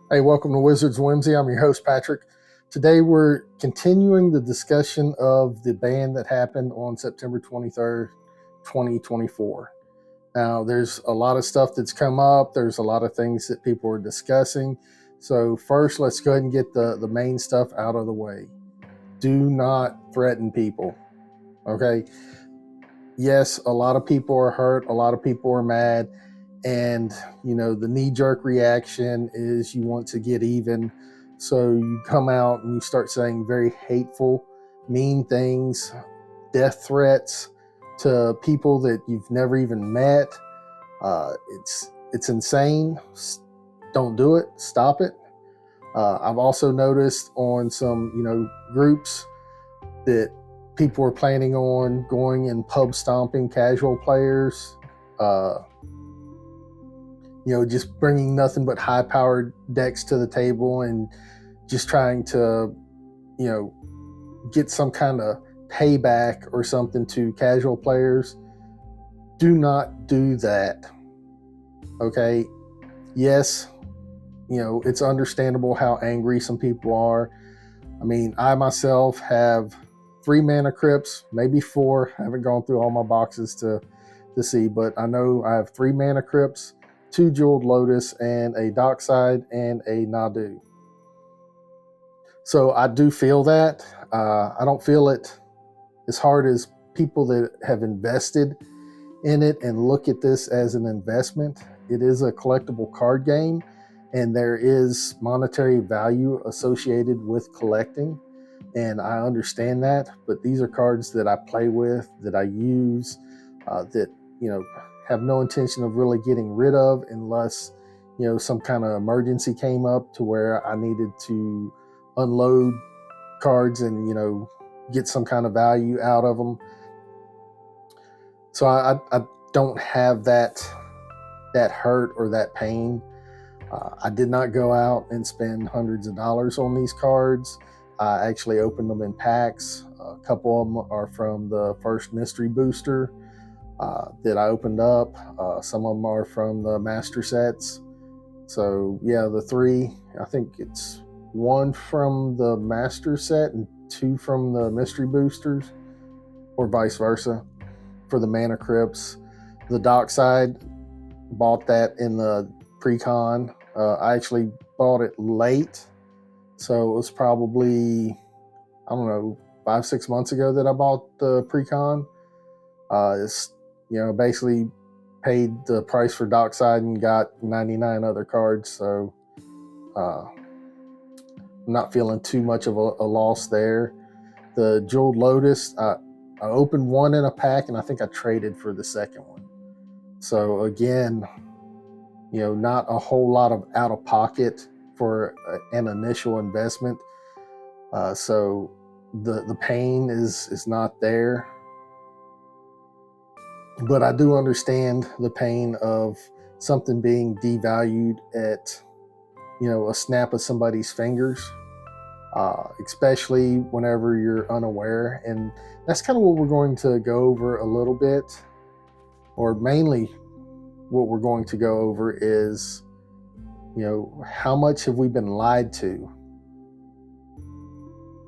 Hey, welcome to Wizards Whimsy. I'm your host, Patrick. Today we're continuing the discussion of the ban that happened on September 23rd, 2024. Now, there's a lot of stuff that's come up. There's a lot of things that people are discussing. So first, let's go ahead and get the main stuff out of the way. Do not threaten people, okay? Yes, a lot of people are hurt. A lot of people are mad. And, the knee-jerk reaction is you want to get even. So you come out and you start saying very hateful, mean things, death threats to people that you've never even met. It's insane. Don't do it. Stop it. I've also noticed on some, groups that people are planning on going and pub stomping casual players. Just bringing nothing but high-powered decks to the table and just trying to, get some kind of payback or something to casual players. Do not do that, okay? Yes, it's understandable how angry some people are. I mean, I myself have 3 mana crypts, maybe 4. I haven't gone through all my boxes to see, but I know I have 3 mana crypts, 2 Jeweled Lotus, and a Dockside and a Nadu. So I do feel that. I don't feel it as hard as people that have invested in it and look at this as an investment. It is a collectible card game, and there is monetary value associated with collecting, and I understand that. But these are cards that I play with, that I use, that have no intention of really getting rid of unless some kind of emergency came up to where I needed to unload cards and get some kind of value out of them. So I don't have that hurt or that pain. I did not go out and spend hundreds of dollars on these cards. I actually opened them in packs. A couple of them are from the first mystery booster that I opened up. Some of them are from the master sets. So yeah, the 3, I think it's 1 from the master set and 2 from the mystery boosters, or vice versa, for the mana crypts. The Dockside, bought that in the pre-con. I actually bought it late, so it was probably, I don't know, 5-6 months ago that I bought the pre-con. It's basically paid the price for Dockside and got 99 other cards, so I'm not feeling too much of a loss there. The Jeweled Lotus, I opened 1 in a pack, and I think I traded for the second one. So again, not a whole lot of out of pocket for an initial investment. So the pain is not there. But I do understand the pain of something being devalued at, a snap of somebody's fingers, especially whenever you're unaware. And that's kind of what we're going to go over a little bit, or mainly what we're going to go over is, how much have we been lied to?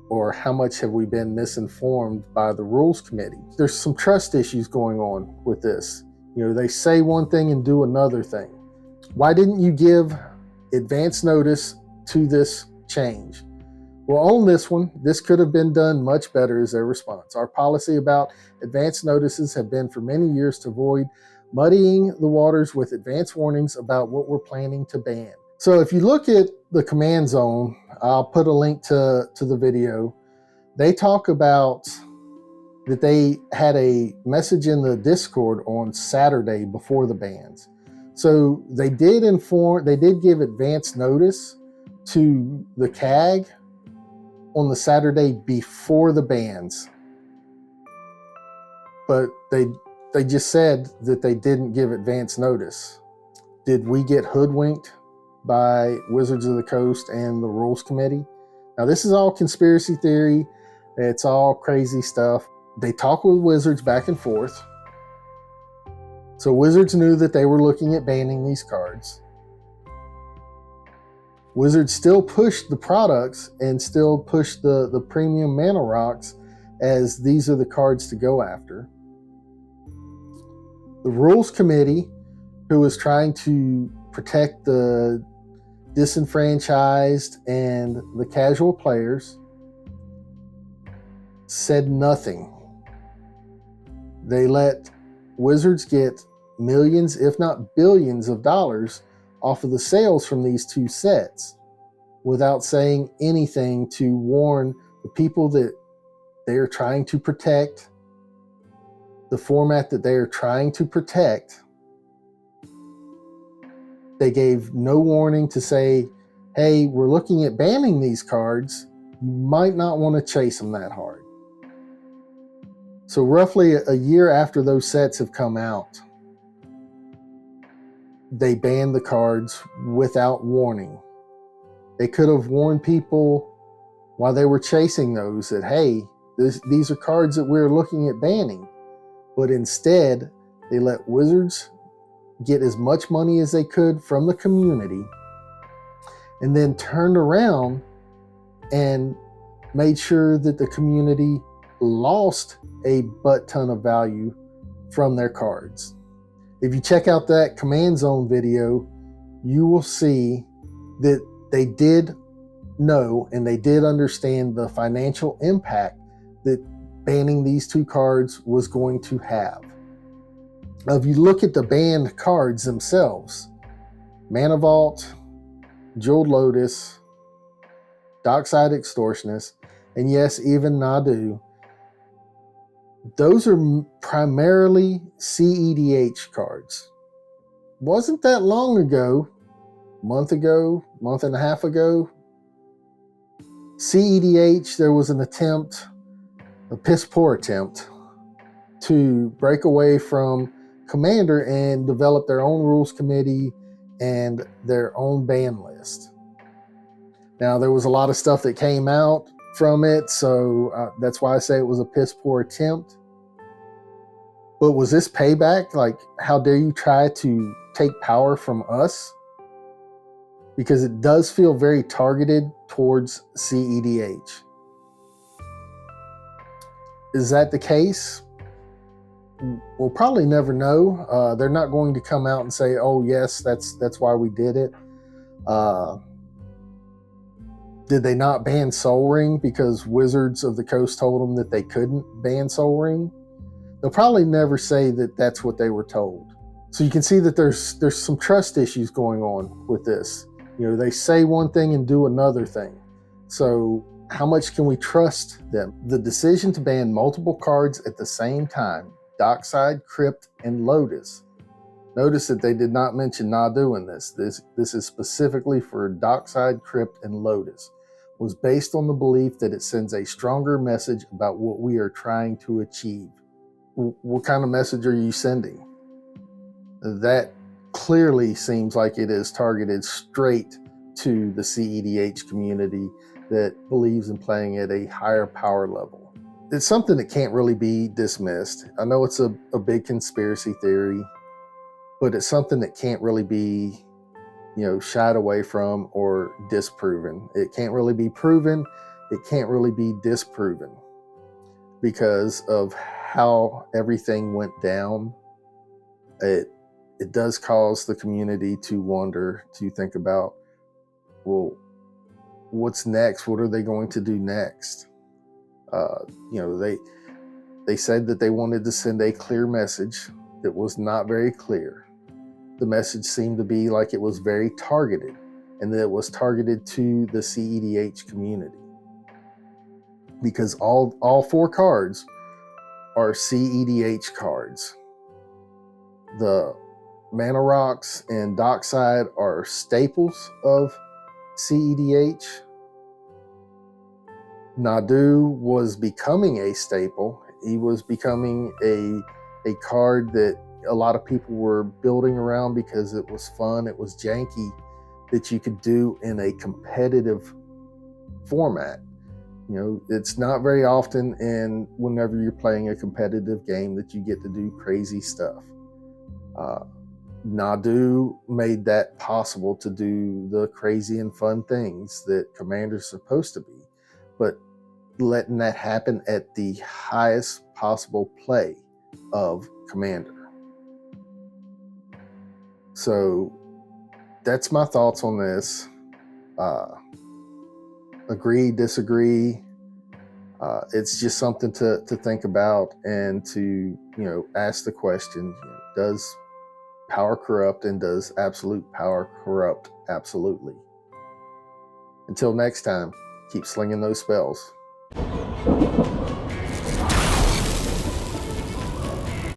Or how much have we been misinformed by the rules committee? There's some trust issues going on with this. They say one thing and do another thing. Why didn't you give advance notice to this change? Well, on this one, this could have been done much better as their response. Our policy about advance notices have been for many years to avoid muddying the waters with advance warnings about what we're planning to ban. So if you look at the command zone, I'll put a link to the video. They talk about that they had a message in the Discord on Saturday before the bans. So they did give advance notice to the CAG on the Saturday before the bans. But they just said that they didn't give advance notice. Did we get hoodwinked by Wizards of the Coast and the Rules Committee? Now, this is all conspiracy theory. It's all crazy stuff. They talk with Wizards back and forth. So Wizards knew that they were looking at banning these cards. Wizards still pushed the products and still pushed the premium mana rocks as these are the cards to go after. The rules committee, who was trying to protect the disenfranchised and the casual players, said nothing. They let Wizards get millions, if not billions of dollars off of the sales from these two sets without saying anything to warn the people that they are trying to protect, the format that they are trying to protect. They gave no warning to say, hey, we're looking at banning these cards. You might not want to chase them that hard. So roughly a year after those sets have come out, they banned the cards without warning. They could have warned people while they were chasing those that, hey, these are cards that we're looking at banning. But instead, they let Wizards get as much money as they could from the community and then turned around and made sure that the community lost a butt ton of value from their cards. If you check out that Command Zone video, you will see that they did know and they did understand the financial impact that banning these two cards was going to have. Now, if you look at the banned cards themselves, Mana Vault, Jeweled Lotus, Dockside Extortionist, and yes, even Nadu, those are primarily CEDH cards. Wasn't that long ago, month and a half ago, CEDH, there was an attempt, a piss poor attempt, to break away from Commander and develop their own rules committee and their own ban list. Now, there was a lot of stuff that came out from it, so that's why I say it was a piss poor attempt. But was this payback? Like, how dare you try to take power from us? Because it does feel very targeted towards CEDH. Is that the case? We'll probably never know. They're not going to come out and say, oh, yes, that's why we did it. Did they not ban Sol Ring because Wizards of the Coast told them that they couldn't ban Sol Ring? They'll probably never say that that's what they were told. So you can see that there's some trust issues going on with this. You know, they say one thing and do another thing. So how much can we trust them? The decision to ban multiple cards at the same time, Dockside, Crypt, and Lotus. Notice that they did not mention Nadu in this. This is specifically for Dockside, Crypt, and Lotus. Was based on the belief that it sends a stronger message about what we are trying to achieve. What kind of message are you sending? That clearly seems like it is targeted straight to the CEDH community that believes in playing at a higher power level. It's something that can't really be dismissed. I know it's a big conspiracy theory, but it's something that can't really be, shied away from or disproven. It can't really be proven. It can't really be disproven because of how everything went down. It does cause the community to wonder, to think about, well, what's next? What are they going to do next? They said that they wanted to send a clear message that was not very clear. The message seemed to be like it was very targeted, and that it was targeted to the CEDH community. Because all four cards are CEDH cards. The Mana Rocks and Dockside are staples of CEDH. Nadu was becoming a staple. He was becoming a card that a lot of people were building around because it was fun, it was janky, that you could do in a competitive format. It's not very often, and whenever you're playing a competitive game, that you get to do crazy stuff. Nadu made that possible to do the crazy and fun things that Commander's supposed to be, but letting that happen at the highest possible play of Commander. So that's my thoughts on this. Agree, disagree. It's just something to think about and to, ask the question, does power corrupt, and does absolute power corrupt absolutely? Until next time, keep slinging those spells.